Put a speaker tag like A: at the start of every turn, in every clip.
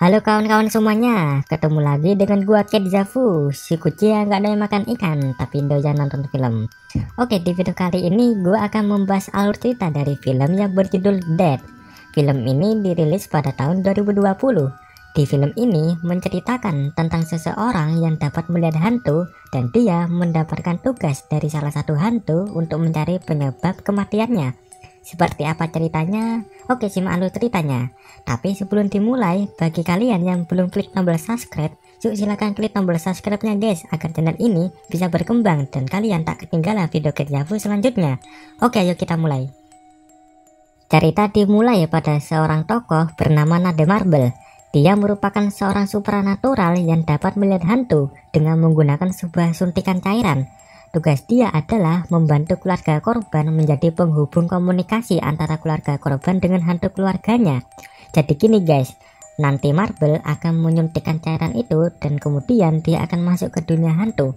A: Halo kawan-kawan semuanya, ketemu lagi dengan gua Kedzafu, si kucing yang gak doyan makan ikan tapi doyan nonton film. Oke, di video kali ini gua akan membahas alur cerita dari film yang berjudul Dead. Film ini dirilis pada tahun 2020. Di film ini menceritakan tentang seseorang yang dapat melihat hantu dan dia mendapatkan tugas dari salah satu hantu untuk mencari penyebab kematiannya. Seperti apa ceritanya? Oke, simak alur ceritanya. Tapi sebelum dimulai, bagi kalian yang belum klik tombol subscribe, yuk silahkan klik tombol subscribe-nya guys, agar channel ini bisa berkembang dan kalian tak ketinggalan video Kedzafu selanjutnya. Oke, ayo kita mulai. Cerita dimulai pada seorang tokoh bernama Nade Marble. Dia merupakan seorang supranatural yang dapat melihat hantu dengan menggunakan sebuah suntikan cairan. Tugas dia adalah membantu keluarga korban menjadi penghubung komunikasi antara keluarga korban dengan hantu keluarganya. Jadi gini guys, nanti Marble akan menyuntikkan cairan itu dan kemudian dia akan masuk ke dunia hantu.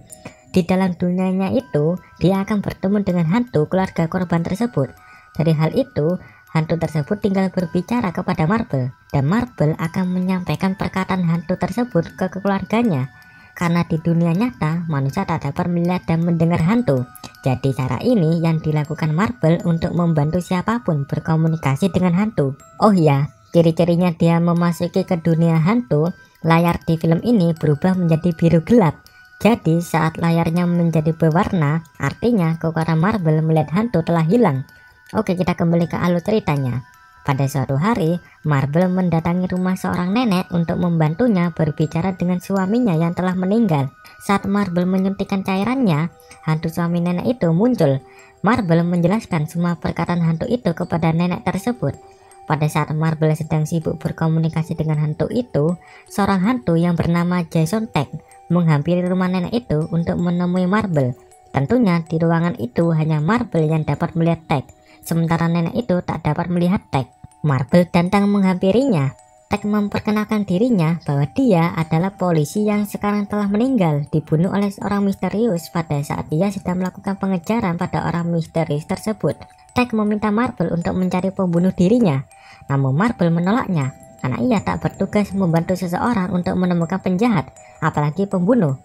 A: Di dalam dunianya itu, dia akan bertemu dengan hantu keluarga korban tersebut. Dari hal itu, hantu tersebut tinggal berbicara kepada Marble dan Marble akan menyampaikan perkataan hantu tersebut ke keluarganya. Karena di dunia nyata manusia tak dapat melihat dan mendengar hantu. Jadi cara ini yang dilakukan Marble untuk membantu siapapun berkomunikasi dengan hantu. Oh iya, ciri-cirinya dia memasuki ke dunia hantu, layar di film ini berubah menjadi biru gelap. Jadi saat layarnya menjadi berwarna, artinya kekuatan Marble melihat hantu telah hilang. Oke, kita kembali ke alur ceritanya. Pada suatu hari, Marble mendatangi rumah seorang nenek untuk membantunya berbicara dengan suaminya yang telah meninggal. Saat Marble menyuntikkan cairannya, hantu suami nenek itu muncul. Marble menjelaskan semua perkataan hantu itu kepada nenek tersebut. Pada saat Marble sedang sibuk berkomunikasi dengan hantu itu, seorang hantu yang bernama Jason Tag menghampiri rumah nenek itu untuk menemui Marble. Tentunya di ruangan itu hanya Marble yang dapat melihat Tag, sementara nenek itu tak dapat melihat Tag. Marble datang menghampirinya. Tag memperkenalkan dirinya bahwa dia adalah polisi yang sekarang telah meninggal, dibunuh oleh seorang misterius pada saat dia sedang melakukan pengejaran pada orang misterius tersebut. Tag meminta Marble untuk mencari pembunuh dirinya, namun Marble menolaknya karena ia tak bertugas membantu seseorang untuk menemukan penjahat, apalagi pembunuh.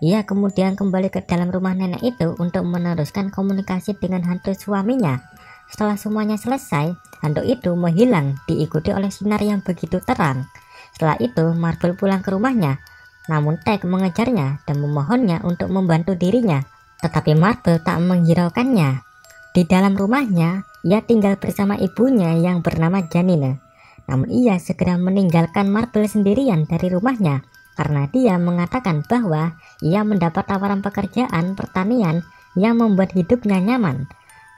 A: Ia kemudian kembali ke dalam rumah nenek itu untuk meneruskan komunikasi dengan hantu suaminya. Setelah semuanya selesai, hantu itu menghilang diikuti oleh sinar yang begitu terang. Setelah itu, Marble pulang ke rumahnya. Namun Tag mengejarnya dan memohonnya untuk membantu dirinya. Tetapi Marble tak menghiraukannya. Di dalam rumahnya, ia tinggal bersama ibunya yang bernama Janine. Namun ia segera meninggalkan Marble sendirian dari rumahnya karena dia mengatakan bahwa ia mendapat tawaran pekerjaan pertanian yang membuat hidupnya nyaman.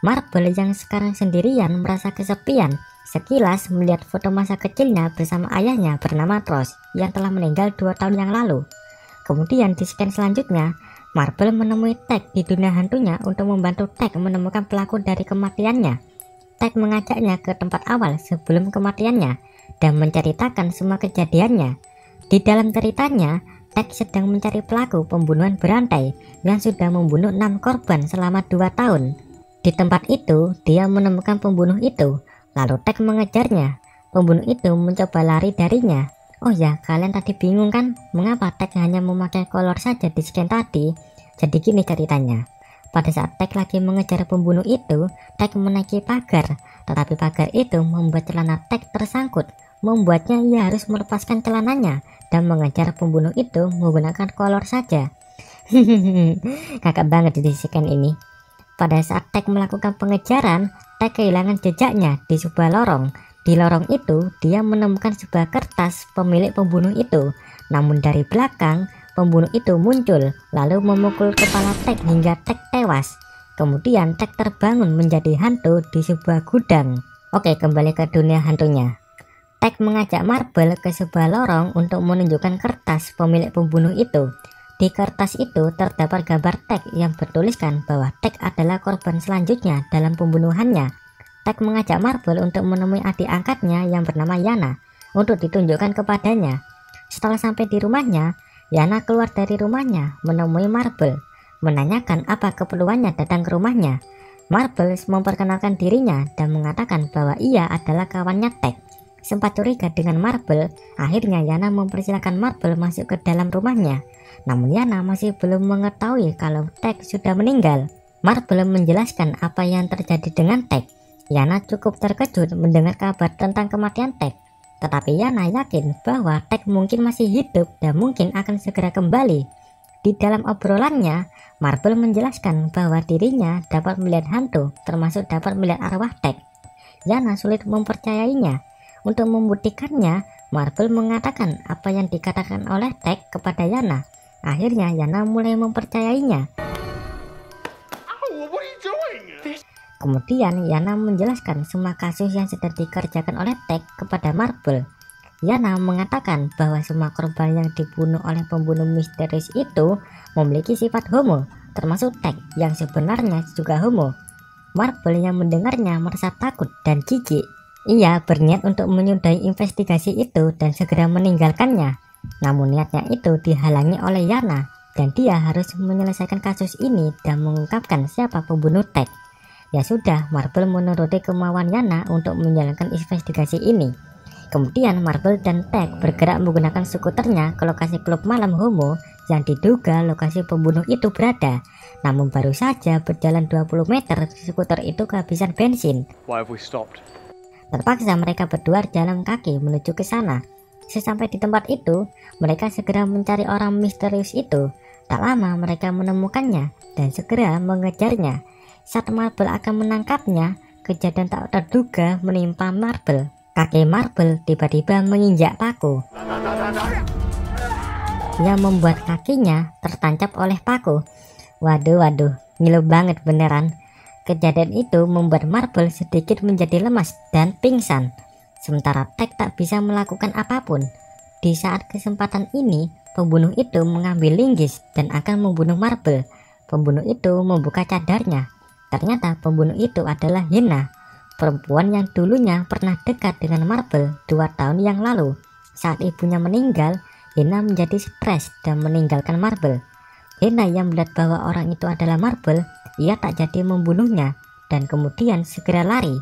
A: Marble yang sekarang sendirian merasa kesepian. Sekilas melihat foto masa kecilnya bersama ayahnya bernama Trost yang telah meninggal 2 tahun yang lalu. Kemudian di scan selanjutnya, Marble menemui Tag di dunia hantunya untuk membantu Tag menemukan pelaku dari kematiannya. Tag mengajaknya ke tempat awal sebelum kematiannya dan menceritakan semua kejadiannya. Di dalam ceritanya, Tag sedang mencari pelaku pembunuhan berantai yang sudah membunuh 6 korban selama 2 tahun. Di tempat itu, dia menemukan pembunuh itu, lalu Tag mengejarnya. Pembunuh itu mencoba lari darinya. Oh ya, kalian tadi bingung kan mengapa Tag hanya memakai kolor saja di scan tadi? Jadi gini ceritanya. Pada saat Tag lagi mengejar pembunuh itu, Tag menaiki pagar, tetapi pagar itu membuat celana Tag tersangkut, membuatnya ia harus melepaskan celananya dan mengejar pembunuh itu menggunakan kolor saja. Kakak banget di scan ini. Pada saat Tag melakukan pengejaran, Tag kehilangan jejaknya di sebuah lorong. Di lorong itu, dia menemukan sebuah kertas pemilik pembunuh itu. Namun dari belakang, pembunuh itu muncul, lalu memukul kepala Tag hingga Tag tewas. Kemudian Tag terbangun menjadi hantu di sebuah gudang. Oke, kembali ke dunia hantunya. Tag mengajak Marble ke sebuah lorong untuk menunjukkan kertas pemilik pembunuh itu. Di kertas itu terdapat gambar Tag yang bertuliskan bahwa Tag adalah korban selanjutnya dalam pembunuhannya. Tag mengajak Marble untuk menemui adik angkatnya yang bernama Yana untuk ditunjukkan kepadanya. Setelah sampai di rumahnya, Yana keluar dari rumahnya menemui Marble, menanyakan apa keperluannya datang ke rumahnya. Marble memperkenalkan dirinya dan mengatakan bahwa ia adalah kawannya Tag. Sempat curiga dengan Marble, akhirnya Yana mempersilahkan Marble masuk ke dalam rumahnya. Namun Yana masih belum mengetahui kalau Tag sudah meninggal. Marble menjelaskan apa yang terjadi dengan Tag. Yana cukup terkejut mendengar kabar tentang kematian Tag. Tetapi Yana yakin bahwa Tag mungkin masih hidup dan mungkin akan segera kembali. Di dalam obrolannya, Marble menjelaskan bahwa dirinya dapat melihat hantu, termasuk dapat melihat arwah Tag. Yana sulit mempercayainya. Untuk membuktikannya, Marble mengatakan apa yang dikatakan oleh Tag kepada Yana. Akhirnya Yana mulai mempercayainya. Kemudian Yana menjelaskan semua kasus yang sedang dikerjakan oleh Tag kepada Marble. Yana mengatakan bahwa semua korban yang dibunuh oleh pembunuh misterius itu memiliki sifat homo, termasuk Tag yang sebenarnya juga homo. Marble yang mendengarnya merasa takut dan jijik. Ia berniat untuk menyudahi investigasi itu dan segera meninggalkannya. Namun niatnya itu dihalangi oleh Yana, dan dia harus menyelesaikan kasus ini dan mengungkapkan siapa pembunuh Tag. Ya sudah, Marble menuruti kemauan Yana untuk menjalankan investigasi ini. Kemudian Marble dan Tag bergerak menggunakan skuternya ke lokasi klub malam homo yang diduga lokasi pembunuh itu berada. Namun baru saja berjalan 20 meter, skuter itu kehabisan bensin.
B: Why have we stopped?
A: Terpaksa mereka berdua jalan kaki menuju ke sana. Sesampai di tempat itu, mereka segera mencari orang misterius itu. Tak lama mereka menemukannya dan segera mengejarnya. Saat Marble akan menangkapnya, kejadian tak terduga menimpa Marble. Kaki Marble tiba-tiba menginjak paku, yang membuat kakinya tertancap oleh paku. Waduh, ngilu banget beneran. Kejadian itu membuat Marble sedikit menjadi lemas dan pingsan. Sementara Tag tak bisa melakukan apapun. Di saat kesempatan ini, pembunuh itu mengambil linggis dan akan membunuh Marble. Pembunuh itu membuka cadarnya. Ternyata pembunuh itu adalah Hina, perempuan yang dulunya pernah dekat dengan Marble 2 tahun yang lalu. Saat ibunya meninggal, Hina menjadi stres dan meninggalkan Marble. Hina yang melihat bahwa orang itu adalah Marble, ia tak jadi membunuhnya dan kemudian segera lari.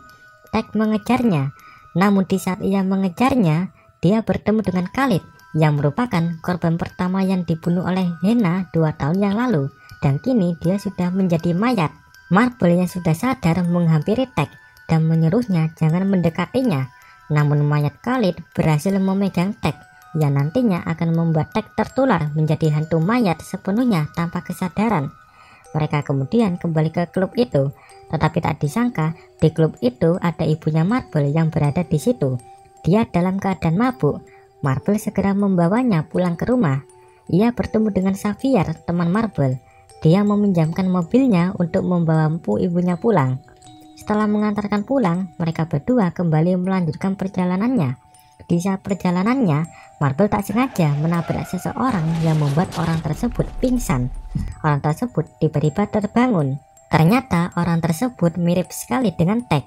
A: Tag mengejarnya. Namun di saat ia mengejarnya, dia bertemu dengan Khalid yang merupakan korban pertama yang dibunuh oleh Hina 2 tahun yang lalu, dan kini dia sudah menjadi mayat. Marble yang sudah sadar menghampiri Tag dan menyuruhnya jangan mendekatinya. Namun mayat Khalid berhasil memegang Tag yang nantinya akan membuat Tag tertular menjadi hantu mayat sepenuhnya tanpa kesadaran. Mereka kemudian kembali ke klub itu, tetapi tak disangka di klub itu ada ibunya Marble yang berada di situ. Dia dalam keadaan mabuk. Marble segera membawanya pulang ke rumah. Ia bertemu dengan Xavier, teman Marble. Dia meminjamkan mobilnya untuk membawa ibunya pulang. Setelah mengantarkan pulang, mereka berdua kembali melanjutkan perjalanannya. Di saat perjalanannya, Marble tak sengaja menabrak seseorang yang membuat orang tersebut pingsan. Orang tersebut tiba-tiba terbangun. Ternyata orang tersebut mirip sekali dengan Tag.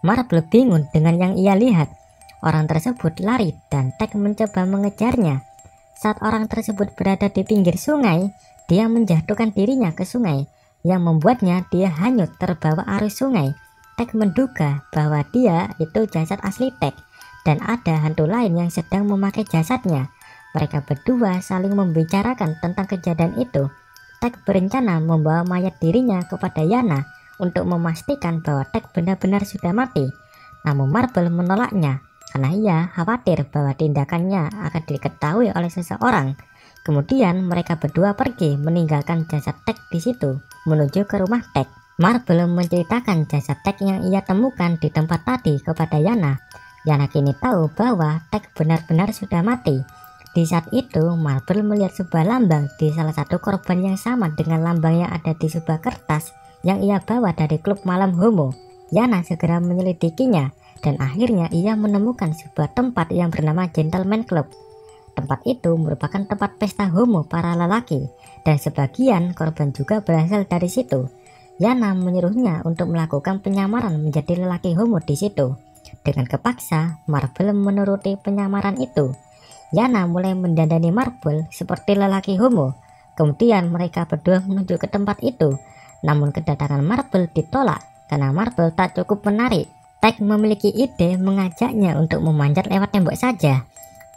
A: Marble bingung dengan yang ia lihat. Orang tersebut lari dan Tag mencoba mengejarnya. Saat orang tersebut berada di pinggir sungai, dia menjatuhkan dirinya ke sungai, yang membuatnya dia hanyut terbawa arus sungai. Tag menduga bahwa dia itu jasad asli Tag, dan ada hantu lain yang sedang memakai jasadnya. Mereka berdua saling membicarakan tentang kejadian itu. Tag berencana membawa mayat dirinya kepada Yana untuk memastikan bahwa Tag benar-benar sudah mati. Namun Marble menolaknya karena ia khawatir bahwa tindakannya akan diketahui oleh seseorang. Kemudian mereka berdua pergi meninggalkan jasad Tag di situ menuju ke rumah Tag. Marble menceritakan jasad Tag yang ia temukan di tempat tadi kepada Yana. Yana kini tahu bahwa Tag benar-benar sudah mati. Di saat itu, Marble melihat sebuah lambang di salah satu korban yang sama dengan lambang yang ada di sebuah kertas yang ia bawa dari klub malam homo. Yana segera menyelidikinya dan akhirnya ia menemukan sebuah tempat yang bernama Gentleman Club. Tempat itu merupakan tempat pesta homo para lelaki dan sebagian korban juga berasal dari situ. Yana menyuruhnya untuk melakukan penyamaran menjadi lelaki homo di situ. Dengan kepaksa, Marble menuruti penyamaran itu. Yana mulai mendandani Marble seperti lelaki homo. Kemudian mereka berdua menuju ke tempat itu. Namun kedatangan Marble ditolak karena Marble tak cukup menarik. Tek memiliki ide mengajaknya untuk memanjat lewat tembok saja.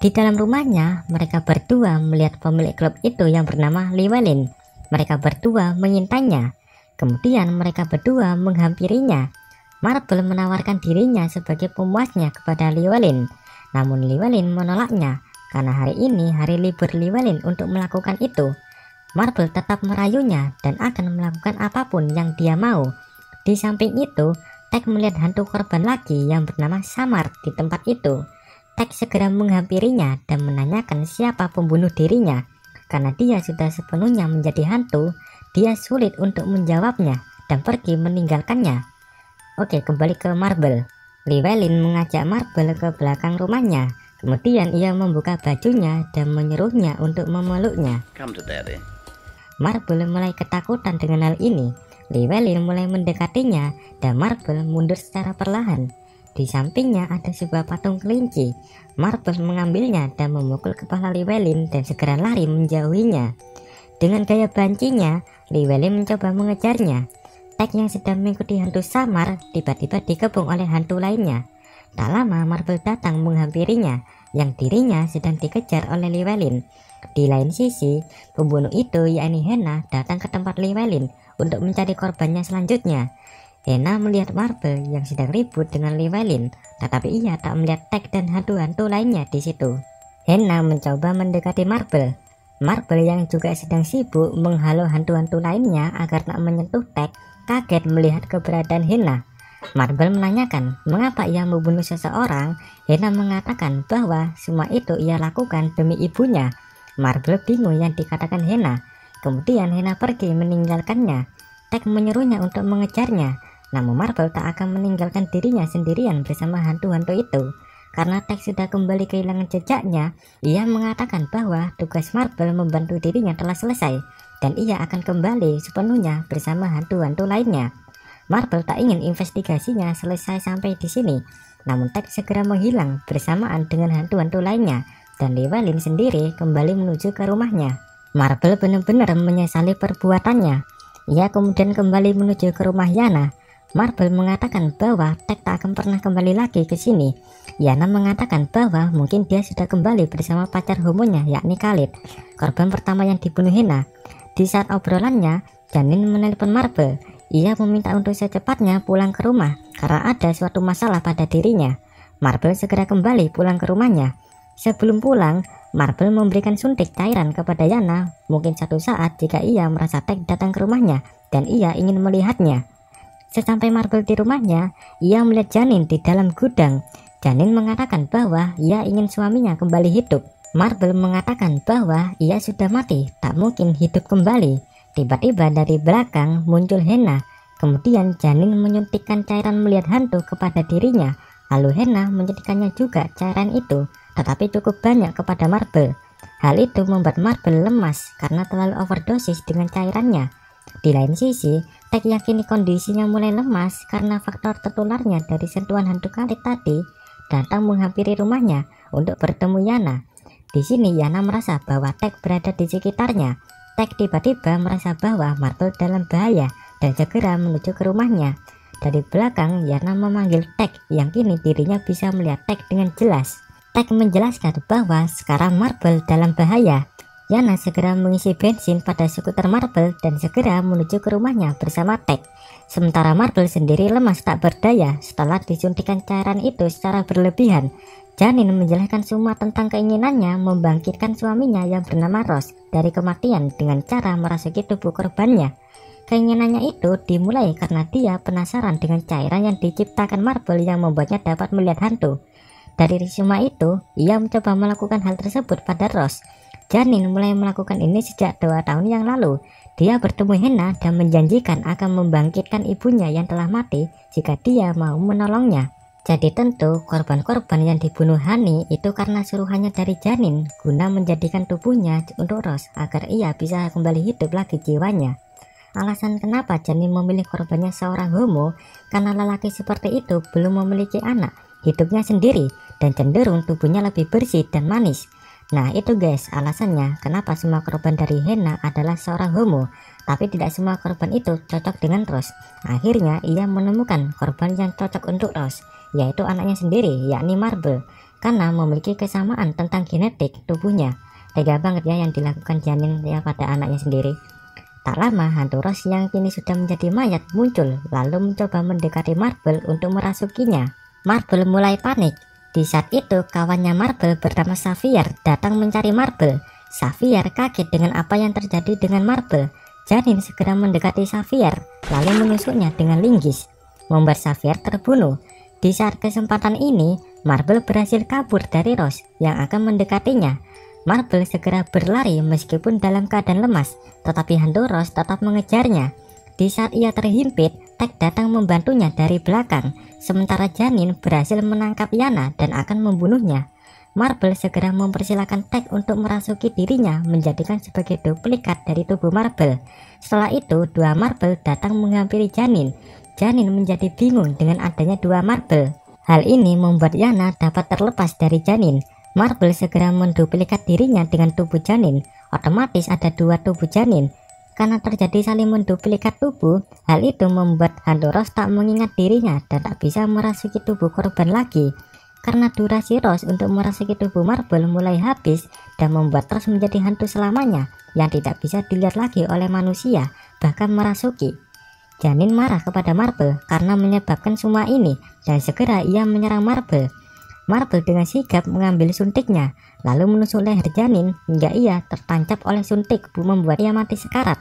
A: Di dalam rumahnya, mereka berdua melihat pemilik klub itu yang bernama Llewellyn. Mereka berdua mengintainya. Kemudian mereka berdua menghampirinya. Marble menawarkan dirinya sebagai pemuasnya kepada Llewellyn. Namun Llewellyn menolaknya karena hari ini hari libur Llewellyn untuk melakukan itu. Marble tetap merayunya dan akan melakukan apapun yang dia mau. Di samping itu, Tek melihat hantu korban lagi yang bernama Samar di tempat itu. Tek segera menghampirinya dan menanyakan siapa pembunuh dirinya. Karena dia sudah sepenuhnya menjadi hantu, dia sulit untuk menjawabnya dan pergi meninggalkannya. Oke, kembali ke Marble. Llewellyn mengajak Marble ke belakang rumahnya. Kemudian ia membuka bajunya dan menyuruhnya untuk memeluknya.
B: Come to daddy.
A: Marble mulai ketakutan dengan hal ini. Llewellyn mulai mendekatinya dan Marble mundur secara perlahan. Di sampingnya ada sebuah patung kelinci. Marble mengambilnya dan memukul kepala Llewellyn dan segera lari menjauhinya. Dengan gaya bancinya, Llewellyn mencoba mengejarnya. Tek yang sedang mengikuti hantu Samar tiba-tiba dikepung oleh hantu lainnya. Tak lama Marble datang menghampirinya, yang dirinya sedang dikejar oleh Llewellyn. Di lain sisi, pembunuh itu yakni Henna datang ke tempat Llewellyn untuk mencari korbannya selanjutnya. Henna melihat Marble yang sedang ribut dengan Llewellyn, tetapi ia tak melihat Tek dan hantu-hantu lainnya di situ. Henna mencoba mendekati Marble. Marble yang juga sedang sibuk menghalau hantu-hantu lainnya agar tak menyentuh Tek, kaget melihat keberadaan Henna. Marble menanyakan mengapa ia membunuh seseorang. Henna mengatakan bahwa semua itu ia lakukan demi ibunya. Marble bingung yang dikatakan Henna. Kemudian Henna pergi meninggalkannya. Tek menyuruhnya untuk mengejarnya, namun Marble tak akan meninggalkan dirinya sendirian bersama hantu-hantu itu. Karena Tek sudah kembali kehilangan jejaknya, ia mengatakan bahwa tugas Marble membantu dirinya telah selesai dan ia akan kembali sepenuhnya bersama hantu-hantu lainnya. Marble tak ingin investigasinya selesai sampai di sini, namun Tek segera menghilang bersamaan dengan hantu-hantu lainnya dan Llewellyn sendiri kembali menuju ke rumahnya. Marble benar-benar menyesali perbuatannya. Ia kemudian kembali menuju ke rumah Yana. Marble mengatakan bahwa Tek tak akan pernah kembali lagi ke sini. Yana mengatakan bahwa mungkin dia sudah kembali bersama pacar homonya yakni Khalid, korban pertama yang dibunuh Henna. Di saat obrolannya, Janin menelpon Marble. Ia meminta untuk secepatnya pulang ke rumah karena ada suatu masalah pada dirinya. Marble segera kembali pulang ke rumahnya. Sebelum pulang, Marble memberikan suntik cairan kepada Yana, mungkin satu saat jika ia merasa Tek datang ke rumahnya dan ia ingin melihatnya. Sesampai Marble di rumahnya, ia melihat Janin di dalam gudang. Janin mengatakan bahwa ia ingin suaminya kembali hidup. Marble mengatakan bahwa ia sudah mati, tak mungkin hidup kembali. Tiba-tiba dari belakang muncul Henna. Kemudian Janin menyuntikkan cairan melihat hantu kepada dirinya. Lalu Henna menyuntikkannya juga cairan itu, tetapi cukup banyak kepada Marble. Hal itu membuat Marble lemas karena terlalu overdosis dengan cairannya. Di lain sisi, Tek yakini kondisinya mulai lemas karena faktor tertularnya dari sentuhan hantu Khalid tadi datang menghampiri rumahnya untuk bertemu Yana. Di sini Yana merasa bahwa Tek berada di sekitarnya. Tek tiba-tiba merasa bahwa Marble dalam bahaya dan segera menuju ke rumahnya. Dari belakang, Yana memanggil Tek yang kini dirinya bisa melihat Tek dengan jelas. Tek menjelaskan bahwa sekarang Marble dalam bahaya. Yana segera mengisi bensin pada skuter Marble dan segera menuju ke rumahnya bersama Tek. Sementara Marble sendiri lemas tak berdaya setelah disuntikan cairan itu secara berlebihan. Janin menjelaskan semua tentang keinginannya membangkitkan suaminya yang bernama Ross dari kematian dengan cara merasuki tubuh korbannya. Keinginannya itu dimulai karena dia penasaran dengan cairan yang diciptakan Marble yang membuatnya dapat melihat hantu. Dari semua itu, ia mencoba melakukan hal tersebut pada Ross. Janin mulai melakukan ini sejak 2 tahun yang lalu. Dia bertemu Henna dan menjanjikan akan membangkitkan ibunya yang telah mati jika dia mau menolongnya. Jadi tentu korban-korban yang dibunuh Hani itu karena suruhannya dari Janin guna menjadikan tubuhnya untuk Ross agar ia bisa kembali hidup lagi jiwanya. Alasan kenapa Janin memilih korbannya seorang homo karena lelaki seperti itu belum memiliki anak, hidupnya sendiri dan cenderung tubuhnya lebih bersih dan manis. Nah itu guys alasannya kenapa semua korban dari Hena adalah seorang homo, tapi tidak semua korban itu cocok dengan Rose. Akhirnya ia menemukan korban yang cocok untuk Rose, yaitu anaknya sendiri, yakni Marble, karena memiliki kesamaan tentang genetik tubuhnya. Tega banget ya yang dilakukan janin ya pada anaknya sendiri. Tak lama hantu Rose yang kini sudah menjadi mayat muncul, lalu mencoba mendekati Marble untuk merasukinya. Marble mulai panik. Di saat itu kawannya Marble bernama Xavier datang mencari Marble. Xavier kaget dengan apa yang terjadi dengan Marble. Janin segera mendekati Xavier lalu menusuknya dengan linggis, membuat Xavier terbunuh. Di saat kesempatan ini Marble berhasil kabur dari Rose yang akan mendekatinya. Marble segera berlari meskipun dalam keadaan lemas, tetapi hantu Rose tetap mengejarnya. Di saat ia terhimpit, Tek datang membantunya dari belakang, sementara Janin berhasil menangkap Yana dan akan membunuhnya. Marble segera mempersilahkan Tek untuk merasuki dirinya, menjadikan sebagai duplikat dari tubuh Marble. Setelah itu, dua Marble datang menghampiri Janin. Janin menjadi bingung dengan adanya dua Marble. Hal ini membuat Yana dapat terlepas dari Janin. Marble segera menduplikat dirinya dengan tubuh Janin. Otomatis ada dua tubuh Janin. Karena terjadi saling menduplikat tubuh, hal itu membuat hantu Rose tak mengingat dirinya dan tak bisa merasuki tubuh korban lagi. Karena durasi Rose untuk merasuki tubuh Marble mulai habis dan membuat Rose menjadi hantu selamanya yang tidak bisa dilihat lagi oleh manusia, bahkan merasuki. Janin marah kepada Marble karena menyebabkan semua ini dan segera ia menyerang Marble. Marble dengan sigap mengambil suntiknya, lalu menusuk leher Janin hingga ia tertancap oleh suntik membuat ia mati sekarat.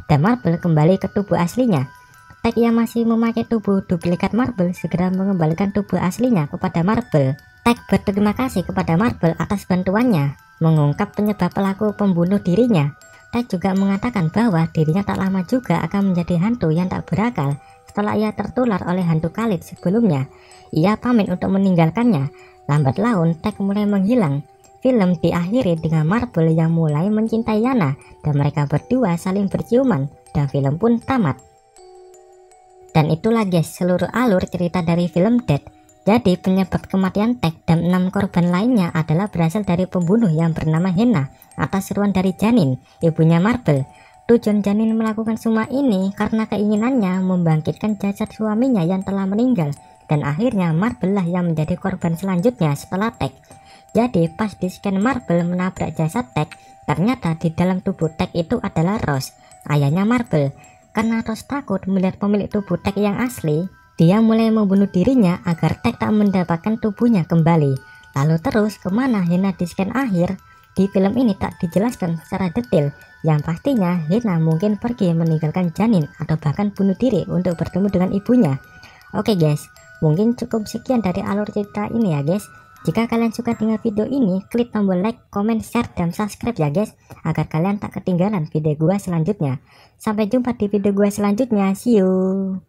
A: Dan Marble kembali ke tubuh aslinya. Tek yang masih memakai tubuh duplikat Marble segera mengembalikan tubuh aslinya kepada Marble. Tek berterima kasih kepada Marble atas bantuannya, mengungkap penyebab pelaku pembunuh dirinya. Tek juga mengatakan bahwa dirinya tak lama juga akan menjadi hantu yang tak berakal setelah ia tertular oleh hantu Khalid sebelumnya. Ia pamit untuk meninggalkannya. Lambat laun Tek mulai menghilang. Film diakhiri dengan Marble yang mulai mencintai Yana dan mereka berdua saling berciuman dan film pun tamat. Dan itulah guys seluruh alur cerita dari film Dead. Jadi penyebab kematian Tek dan 6 korban lainnya adalah berasal dari pembunuh yang bernama Hena atas seruan dari Janin, ibunya Marble. Tujuan Janin melakukan semua ini karena keinginannya membangkitkan jasad suaminya yang telah meninggal. Dan akhirnya Marble lah yang menjadi korban selanjutnya setelah Tek. Jadi pas di scan Marble menabrak jasad Tek, ternyata di dalam tubuh Tek itu adalah Rose, ayahnya Marble. Karena Rose takut melihat pemilik tubuh Tek yang asli, dia mulai membunuh dirinya agar Tek tak mendapatkan tubuhnya kembali. Lalu terus kemana Hena di scan akhir? Di film ini tak dijelaskan secara detail. Yang pastinya Hena mungkin pergi meninggalkan Janin atau bahkan bunuh diri untuk bertemu dengan ibunya. Oke guys, mungkin cukup sekian dari alur cerita ini ya guys. Jika kalian suka dengan video ini, klik tombol like, comment, share, dan subscribe ya guys, agar kalian tak ketinggalan video gua selanjutnya. Sampai jumpa di video gua selanjutnya. See you.